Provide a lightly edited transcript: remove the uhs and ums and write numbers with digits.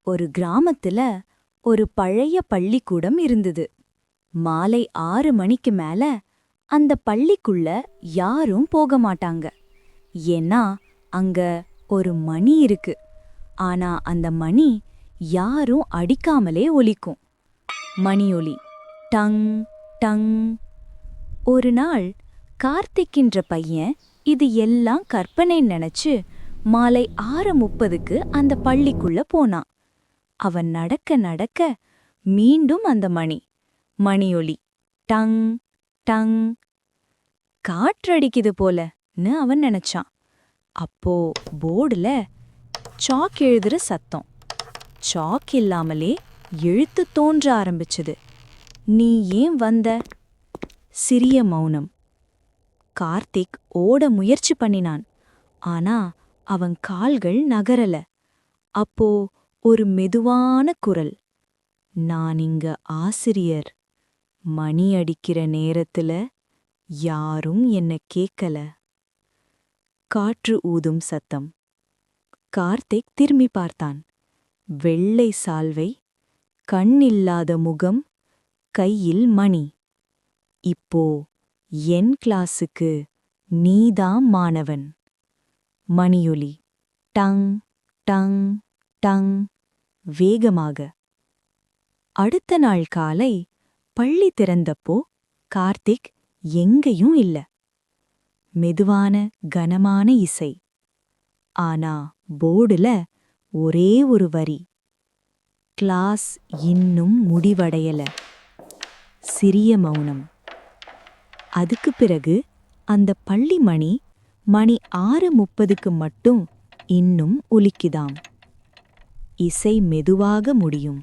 ஒரு கிராமத்துல ஒரு பழைய பள்ளிக்கூடம் இருந்தது. மாலை 6 மணிக்கு மேல அந்த பள்ளிக்குள்ள யாரும் போக மாட்டாங்க. ஏன்னா அங்க ஒரு மணி இருக்கு. ஆனா அந்த மணி யாரும் அடிக்காமலே ஒலிக்கும். மணியொலி டங் டங். ஒரு நாள் கார்த்திக்ன்ற பையன் இது எல்லாம் கற்பனை நினைச்சு மாலை 6:30க்கு அந்த பள்ளிக்குள்ள போனான். அவன் நடக்க நடக்க மீண்டும் அந்த மணியொலி டங் டங். காற்றடிக்குது போலன்னு அவன் நினைச்சான். அப்போ போர்டுல சாக் எழுதுற சத்தம். சாக் இல்லாமலே எழுத்து தோன்ற ஆரம்பிச்சது. நீ ஏன் வந்த? சிறிய மௌனம். கார்த்திக் ஓட முயற்சி பண்ணினான். ஆனா அவன் கால்கள் நகரல. அப்போ ஒரு மெதுவான குரல், நான் இங்க ஆசிரியர். மணி அடிக்கிற நேரத்துல யாரும் என்ன கேக்கல. காற்று ஊதும் சத்தம். கார்த்திக் திரும்பி பார்த்தான். வெள்ளை சால்வை, கண்ணில்லாத முகம், கையில் மணி. இப்போ என் கிளாஸுக்கு நீதான் மாணவன். மணியொலி டங் டங் டங். வேகமாக. அடுத்த நாள் காலை பள்ளி திறந்தப்போ கார்த்திக் எங்கேயும் இல்ல. மெதுவான கனமான இசை. ஆனா போர்டுல ஒரே ஒரு வரி, கிளாஸ் இன்னும் முடிவடையல. சிறிய மௌனம். அதுக்கு பிறகு அந்த பள்ளி மணி 6:30க்கு மட்டும் இன்னும் ஒலிக்குதாம். இசை மெதுவாக முடியும்.